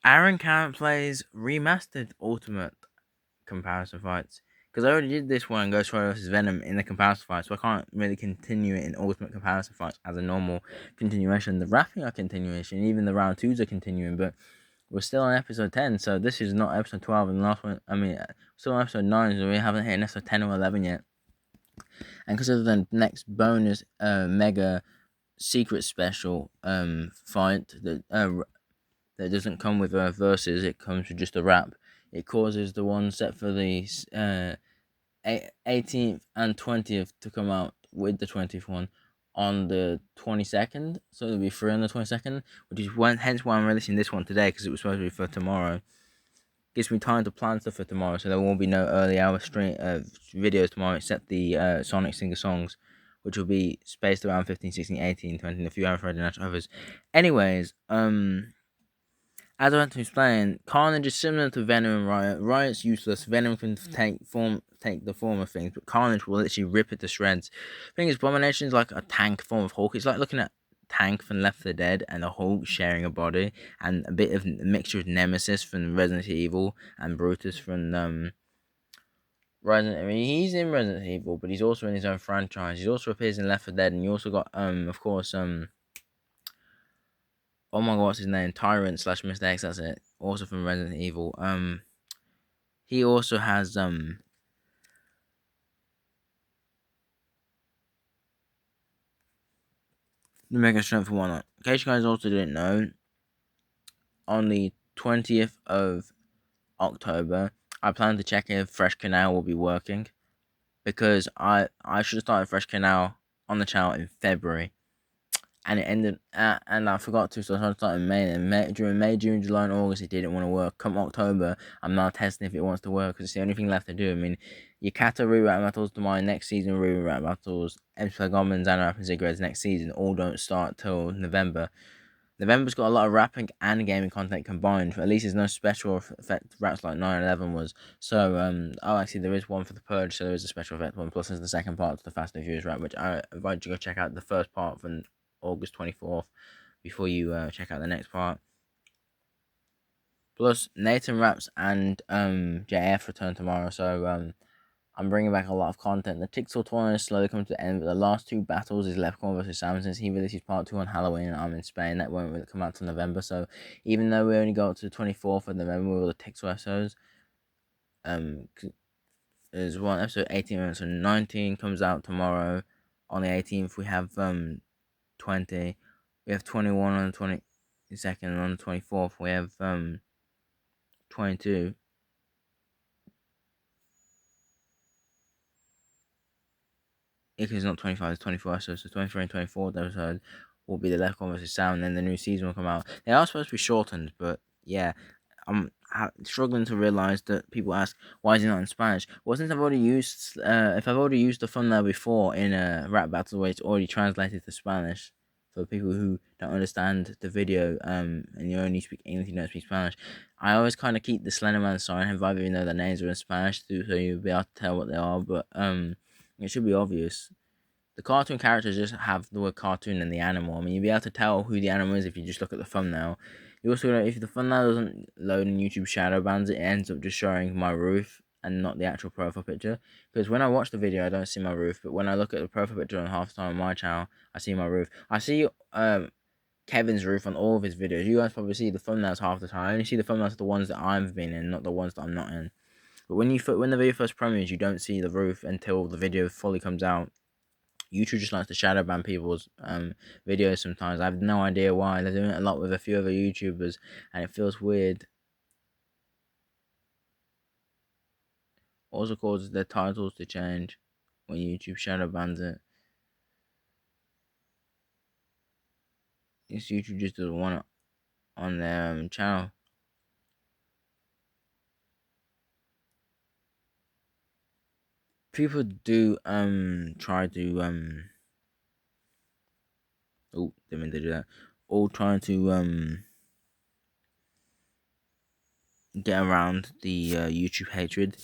Aaron Carrot plays remastered Ultimate comparison fights. Because I already did this one, Ghost Rider vs. Venom, in the comparison fight, so I can't really continue it in Ultimate comparison fights as a normal continuation. The wrapping are continuation, even the round 2s are continuing, but we're still on episode 10, so this is not episode 12, and the last one, still on episode 9, so we haven't hit episode 10 or 11 yet. And because of the next bonus mega secret special fight that doesn't come with verses, it comes with just a wrap. It causes the one set for the 18th and 20th to come out with the 20th one on the 22nd, so it'll be free on the 22nd, which is hence why I'm releasing this one today, because it was supposed to be for tomorrow. Gives me time to plan stuff for tomorrow, so there won't be no early hour stream videos tomorrow, except the Sonic Singer songs, which will be spaced around 15, 16, 18, 20, and a few hours Friday night others. Anyways, as I went to explain, Carnage is similar to Venom and Riot. Riot's useless. Venom can take the form of things, but Carnage will literally rip it to shreds. The thing is, Abomination is like a tank form of Hulk. It's like looking at Tank from Left 4 Dead and the Hulk sharing a body, and a bit of a mixture of Nemesis from Resident Evil and Brutus from he's in Resident Evil, but he's also in his own franchise. He also appears in Left 4 Dead, and you also got of course oh my god, what's his name? Tyrant / Mr. X, that's it. Also from Resident Evil. He also has the Mega Strength for One. In case you guys also didn't know, on the 20th of October, I plan to check if Fresh Canal will be working, because I should have started Fresh Canal on the channel in February, and it ended and I forgot to, so I started in May. And during May, June, July, and August, it didn't want to work. Come October, I'm now testing if it wants to work, because it's the only thing left to do. I mean, Yukata rewrite battles tomorrow, next season rewrite battles, Emperor Goblins and Rapping Cigarettes next season all don't start till November. November's got a lot of rapping and gaming content combined. At least there's no special effect raps like 9/11 was. So actually there is one for the Purge, so there is a special effect one. Plus there's the second part to the Fast and Furious rap, which I invite you to go check out the first part from August 24th before you check out the next part. Plus Nathan Raps and JF return tomorrow, so I'm bringing back a lot of content. The Tixel tournament is slowly coming to the end, but the last 2 battles is Leprechaun versus Sam. Since he releases part 2 on Halloween and I'm in Spain, that won't really come out till November. So even though we only got to the 24th of November with all the Tixel episodes, there's one episode 18, episode 19 comes out tomorrow. On the 18th we have 20, we have 21 on the 22nd, and on the 24th we have 22. It's not 25, it's 24 episodes, so 23 and 24 episode will be the Leprechaun vs. Sam, and then the new season will come out. They are supposed to be shortened, but yeah, I'm struggling to realize that people ask, why is it not in Spanish? Well, since I've already used, if I've already used the thumbnail before in a rap battle where it's already translated to Spanish, for people who don't understand the video, and you only speak English, you don't speak Spanish, I always kind of keep the Slenderman sign and vibe, even though the names are in Spanish, so you'll be able to tell what they are, but it should be obvious. The cartoon characters just have the word cartoon and the animal. I mean, you'll be able to tell who the animal is if you just look at the thumbnail. You also know if the thumbnail doesn't load in YouTube shadow bans, it ends up just showing my roof and not the actual profile picture. Because when I watch the video, I don't see my roof, but when I look at the profile picture on half the time on my channel, I see my roof. I see Kevin's roof on all of his videos. You guys probably see the thumbnails half the time. I only see the thumbnails of the ones that I've been in, not the ones that I'm not in. But when the video first premieres, you don't see the roof until the video fully comes out. YouTube just likes to shadow ban people's videos sometimes. I have no idea why. They're doing it a lot with a few other YouTubers, and it feels weird. Also causes their titles to change when YouTube shadow bans it. This YouTube just doesn't want it on their channel. People do try to oh, didn't mean to do that. All trying to get around the YouTube hatred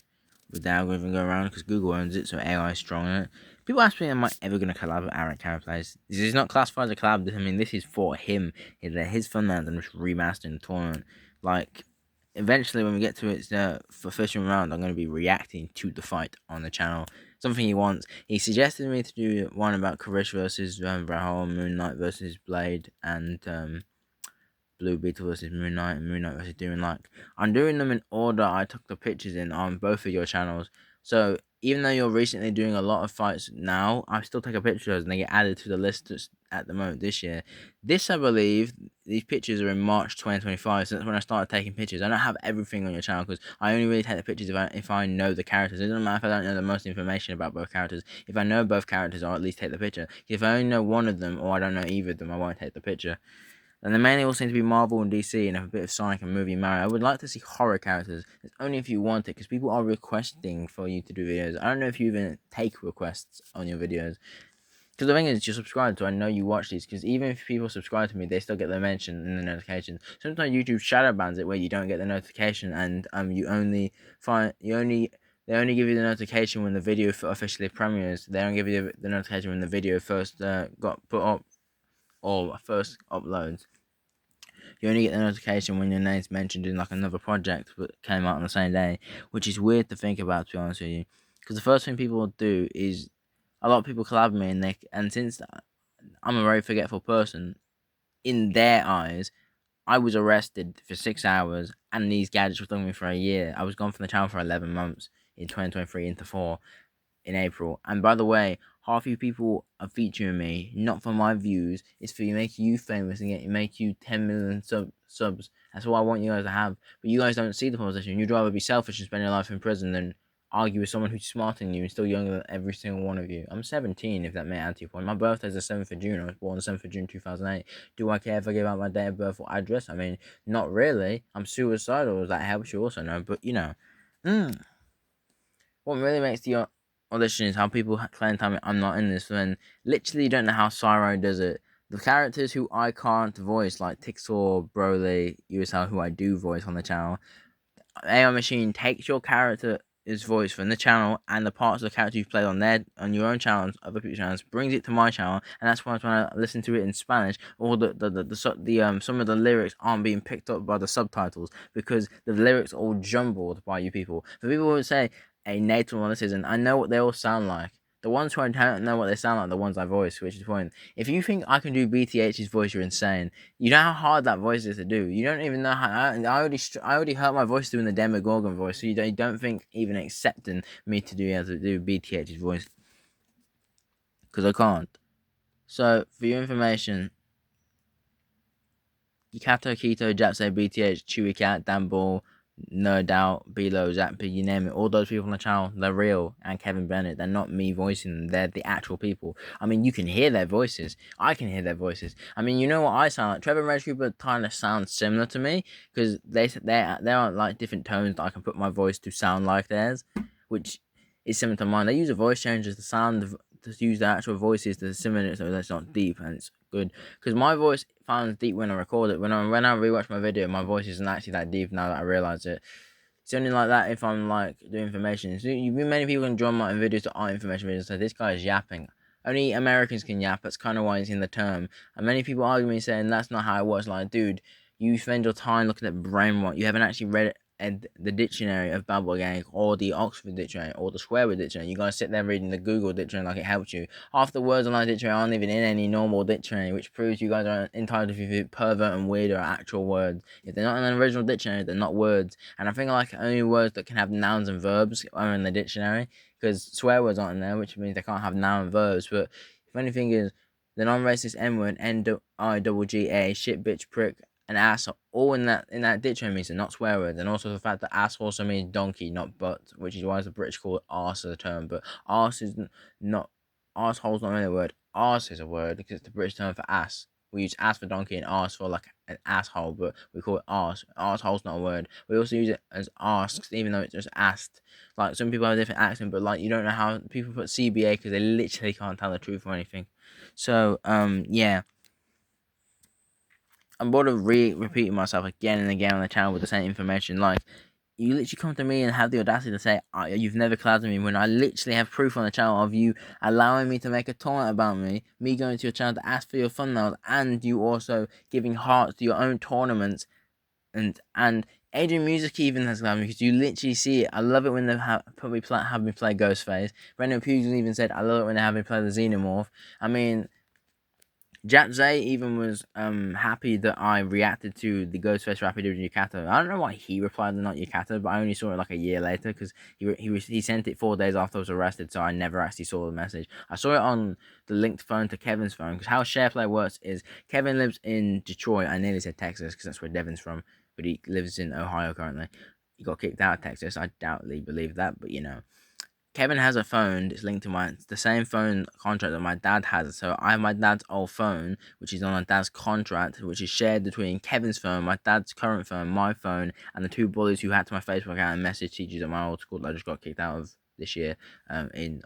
with the algorithm go around, because Google owns it, so AI is strong in it. People ask me, am I ever going to collab with Aaron Carrot Plays? This is not classified as a collab. I mean, this is for him. His thumbnails and just remastering the tournament. Like, eventually, when we get to its for first round, I'm going to be reacting to the fight on the channel. Something he wants. He suggested me to do one about Karish versus Brahol, Moon Knight versus Blade, and Blue Beetle versus Moon Knight, and Moon Knight versus Demon Like. I'm doing them in order I took the pictures in on both of your channels. So even though you're recently doing a lot of fights now, I still take a picture of those and they get added to the list at the moment this year. This, I believe, these pictures are in March 2025. So that's when I started taking pictures. I don't have everything on your channel because I only really take the pictures if I know the characters. It doesn't matter if I don't know the most information about both characters. If I know both characters, I'll at least take the picture. If I only know one of them or I don't know either of them, I won't take the picture. And the mainly all seem to be Marvel and DC and a bit of Sonic and movie Mario. I would like to see horror characters. It's only if you want it, because people are requesting for you to do videos. I don't know if you even take requests on your videos. Because the thing is, you're subscribed, so I know you watch these. Because even if people subscribe to me, they still get the mention in the notifications. Sometimes YouTube shadow bans it where you don't get the notification, and they only give you the notification when the video officially premieres. They don't give you the notification when the video first got put up or first uploads. You only get the notification when your name's mentioned in like another project that came out on the same day, which is weird to think about, to be honest with you. Because the first thing people will do is a lot of people collab with me, and since I'm a very forgetful person, in their eyes, I was arrested for 6 hours, and these gadgets were with me for a year. I was gone from the channel for 11 months in 2023 into 4 in April. And by the way, half you people are featuring me, not for my views. It's for you make you famous and make you 10 million subs. That's what I want you guys to have. But you guys don't see the position. You'd rather be selfish and spend your life in prison than argue with someone who's smarter than you and still younger than every single one of you. I'm 17, if that may add to your point. My birthday's the 7th of June. I was born the 7th of June 2008. Do I care if I give out my date of birth or address? I mean, not really. I'm suicidal, as that helps you also know. But, you know. What really makes the audition is how people claim to me I'm not in this when literally you don't know how Cyro does it. The characters who I can't voice, like Tixor, Broly, USL, who I do voice on the channel, AI Machine takes your character's voice from the channel and the parts of the character you've played on your own channels, other people's channels, brings it to my channel, and that's why when I listen to it in Spanish, all the some of the lyrics aren't being picked up by the subtitles because the lyrics are all jumbled by you people. For people who say a native one, this isn't. I know what they all sound like. The ones who I don't know what they sound like, the ones I voice, which is the point. If you think I can do BTH's voice, you're insane. You know how hard that voice is to do. You don't even know how. I already hurt my voice doing the Demogorgon voice, so you don't think even accepting me to be able to do BTH's voice, because I can't. So for your information, Kato, Keto, Japse, BTH, Chewy Cat, Dan Ball, No Doubt, Bilo, Zappi, you name it, all those people on the channel, they're real, and Kevin Bennett, they're not me voicing them, they're the actual people. I mean, you can hear their voices, I can hear their voices. I mean, you know what I sound like? Trevor and Red Cooper kind of sound similar to me, because they are like different tones that I can put my voice to sound like theirs, which is similar to mine. They use a voice changer to use the actual voices to simulate it so that's not deep and it's good. Because my voice sounds deep when I record it. When I rewatch my video, my voice isn't actually that deep now that I realize it. It's only like that if I'm like doing information. So many people can join my videos that aren't information videos. So this guy is yapping. Only Americans can yap. That's kind of why it's in the term. And many people argue me saying that's not how it was. Like, dude, you spend your time looking at brainwash. You haven't actually read it. And the dictionary of Babel Gang or the Oxford Dictionary or the Square Word Dictionary. You guys sit there reading the Google Dictionary like it helps you. Half the words on that dictionary aren't even in any normal dictionary, which proves you guys are entitled to be pervert and weird or actual words. If they're not in an original dictionary, they're not words. And I think like only words that can have nouns and verbs are in the dictionary because swear words aren't in there, which means they can't have noun and verbs. But funny thing is, the non-racist N-word, N-I-G-G-A, shit, bitch, prick, and ass are all in that dictionary means they're not swear words, and also the fact that ass also means donkey, not butt, which is why the British call it arse as a term. But arse is not arsehole's not really a word. Arse is a word because it's the British term for ass. We use ass for donkey and arse for like an asshole, but we call it arse. Arsehole's not a word. We also use it as asks, even though it's just asked. Like some people have a different accent, but like you don't know how people put CBA because they literally can't tell the truth or anything. So yeah. I'm bored of repeating myself again and again on the channel with the same information. Like, you literally come to me and have the audacity to say, oh, you've never collabed with me, when I literally have proof on the channel of you allowing me to make a comment about me going to your channel to ask for your thumbnails, and you also giving hearts to your own tournaments And Adrian Music even has allowed me because you literally see it. I love it when they have me play Ghostface. Brandon Pugel even said, "I love it when they have me play the Xenomorph." I mean, Jack Zay even was happy that I reacted to the Ghostface rapper doing Yukata. I don't know why he replied not Yukata, but I only saw it like a year later because he sent it 4 days after I was arrested, so I never actually saw the message. I saw it on the linked phone to Kevin's phone because how SharePlay works is Kevin lives in Detroit. I nearly said Texas because that's where Devin's from, but he lives in Ohio currently. He got kicked out of Texas. I doubtly believe that, but you know. Kevin has a phone that's linked to the same phone contract that my dad has. So I have my dad's old phone, which is on my dad's contract, which is shared between Kevin's phone, my dad's current phone, my phone, and the two bullies who hacked my Facebook account and messaged teachers at my old school that I just got kicked out of this year, in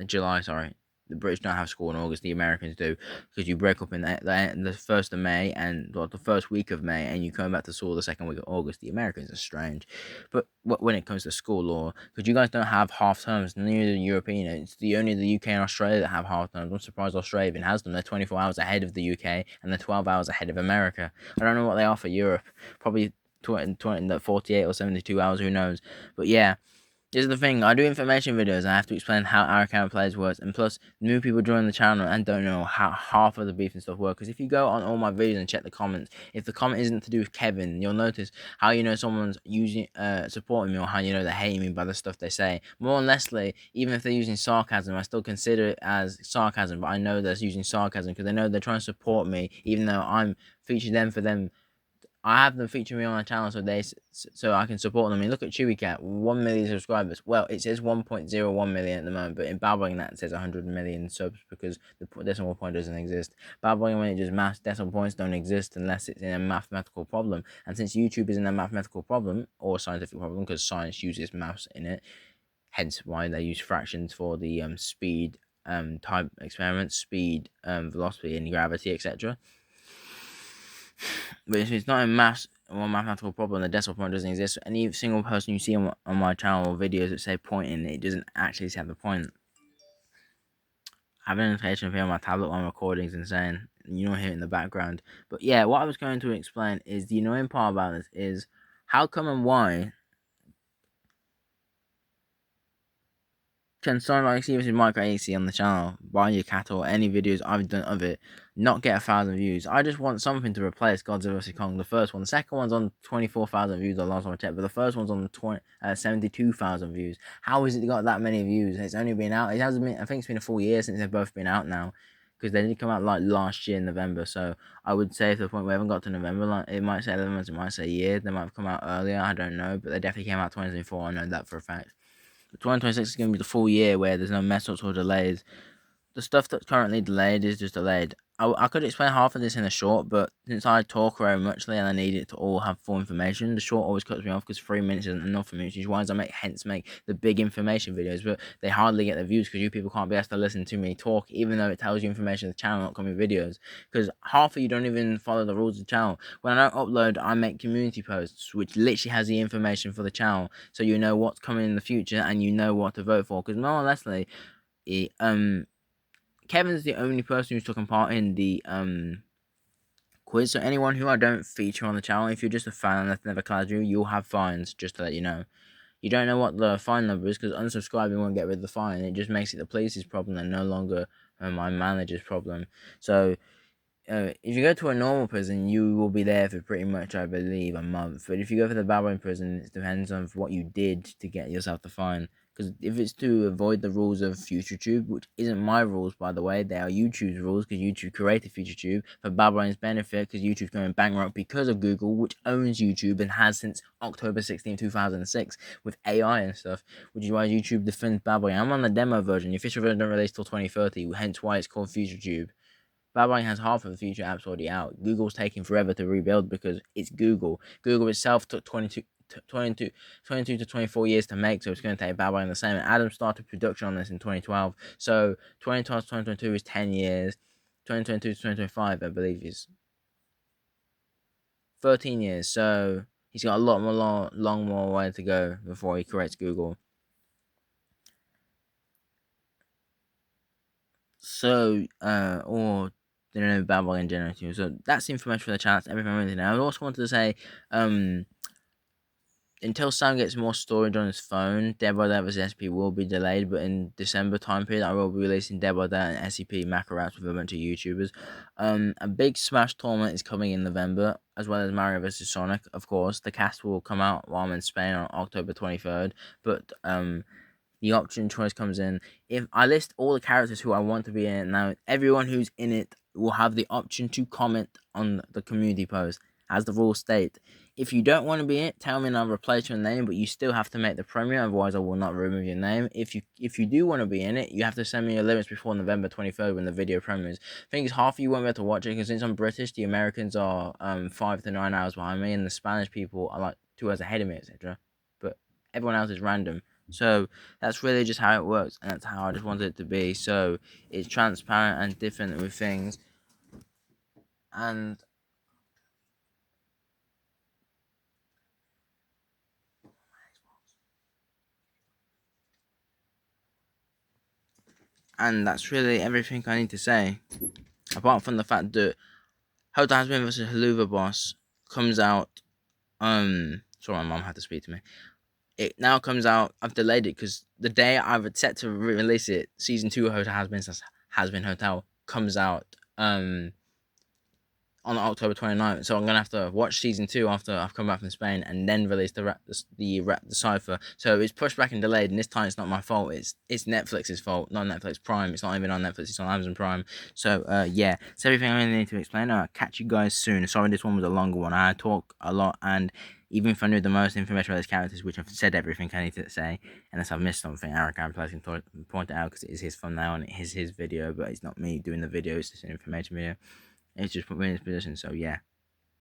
July, sorry. The British don't have school in August, the Americans do, because you break up in the 1st of May and the first week of May, and you come back to school the second week of August. The Americans are strange. But when it comes to school law, because you guys don't have half terms, neither the European, it's only the UK and Australia that have half terms. I'm surprised Australia even has them. They're 24 hours ahead of the UK and they're 12 hours ahead of America. I don't know what they are for Europe. Probably 48 or 72 hours, who knows. But yeah, this is the thing, I do information videos and I have to explain how our account plays works, and plus new people join the channel and don't know how half of the beef and stuff work. Because if you go on all my videos and check the comments, if the comment isn't to do with Kevin, you'll notice how you know someone's supporting me, or how you know they're hating me by the stuff they say. More or lessly, even if they're using sarcasm, I still consider it as sarcasm, but I know they're using sarcasm because they know they're trying to support me, even though I'm featuring them for them. I have them feature me on my channel so I can support them. I mean, look at Chewy Cat, 1 million subscribers. Well, it says 1.01 million at the moment, but in babbling that it says 100 million subs because the decimal point doesn't exist. Babbling, when it just math, decimal points don't exist unless it's in a mathematical problem. And since YouTube isn't a mathematical problem or a scientific problem, because science uses maths in it, hence why they use fractions for the speed type experiments, speed, velocity, and gravity, etc. But if it's not a mathematical problem, the decimal point doesn't exist. Any single person you see on my channel or videos that say pointing, it doesn't actually have the point. Having a notification here on my tablet while I'm recording is insane. You don't hear it in the background. But yeah, what I was going to explain is the annoying part about this is how come and why can someone like seriously Micro AC on the channel, buy your cat or any videos I've done of it, not get 1,000 views? I just want something to replace Godzilla vs Kong, the first one. The second one's on 24,000 views the last time I checked, but the first one's on 72,000 views. How has it got that many views? It's only been out, it hasn't been, I think it's been a full year since they've both been out now. Because they did come out like last year in November, so I would say to the point we haven't got to November, like it might say 11 months, it might say a year, they might have come out earlier, I don't know, but they definitely came out 2024, I know that for a fact. 2026 is going to be the full year where there's no mess ups or delays. The stuff that's currently delayed is just delayed. I could explain half of this in a short, but since I talk very muchly and I need it to all have full information, the short always cuts me off because 3 minutes isn't enough for me, which is why I make the big information videos, but they hardly get the views because you people can't be asked to listen to me talk, even though it tells you information of the channel, upcoming videos, because half of you don't even follow the rules of the channel. When I don't upload, I make community posts, which literally has the information for the channel, so you know what's coming in the future and you know what to vote for, because more or lessly, Kevin's the only person who's taken part in the quiz. So anyone who I don't feature on the channel, if you're just a fan that's never class you, you'll have fines. Just to let you know, you don't know what the fine number is because unsubscribing won't get rid of the fine. It just makes it the police's problem and no longer my manager's problem. So if you go to a normal prison, you will be there for pretty much, I believe, a month. But if you go for the Babylon prison, it depends on what you did to get yourself the fine. Because if it's to avoid the rules of FutureTube, which isn't my rules, by the way, they are YouTube's rules, because YouTube created FutureTube for Babylon's benefit, because YouTube's going bankrupt because of Google, which owns YouTube and has since October 16, 2006, with AI and stuff, which is why YouTube defends Babylon. I'm on the demo version. The official version don't release till 2030, hence why it's called FutureTube. Babylon has half of the future apps already out. Google's taking forever to rebuild because it's Google. Google itself took 22 to 24 years to make, so it's going to take Babylon the same. And Adam started production on this in 2012. So 2012 to 2022 is 10 years. 2022 to 2025, I believe, is 13 years. So he's got a lot more long more way to go before he creates Google. So, or they don't know bandwagon generating. So that's the information for the chance. Everything I really know. I also wanted to say, until Sam gets more storage on his phone, Dead by Daylight vs SP will be delayed, but in December time period, I will be releasing Dead by Daylight and SCP macro raps with a bunch of YouTubers. A big Smash tournament is coming in November, as well as Mario vs Sonic. Of course, the cast will come out while I'm in Spain on October 23rd, but the option choice comes in. If I list all the characters who I want to be in it now, everyone who's in it will have the option to comment on the community post, as the rules state. If you don't want to be in it, tell me and I'll replace your name, but you still have to make the premiere, otherwise I will not remove your name. If you do want to be in it, you have to send me your limits before November 23rd when the video premieres. Thing is, half of you won't be able to watch it, because since I'm British, the Americans are 5 to 9 hours behind me, and the Spanish people are like 2 hours ahead of me, etc. But everyone else is random. So that's really just how it works, and that's how I just wanted it to be. So it's transparent and different with things, and that's really everything I need to say. Apart from the fact that Hotel Has Been vs. Haluva Boss comes out. Sorry, my mom had to speak to me. It now comes out. I've delayed it because the day I've set to release it, season 2 of Hotel Has Been Hotel comes out. On October 29th. So I'm gonna have to watch season 2 after I've come back from Spain, and then release the cipher. So it's pushed back and delayed, and this time it's not my fault. It's Netflix's fault, not Netflix Prime. It's not even on Netflix. It's on Amazon Prime. So yeah, it's everything I really need to explain. I'll catch you guys soon. Sorry, this one was a longer one. I talk a lot, and even if I knew the most information about these characters, which I've said everything I need to say, unless I've missed something, Eric Amplas can point it out because it is his thumbnail and it is his video, but it's not me doing the video. It's just an information video. It's just put me in this position. So yeah.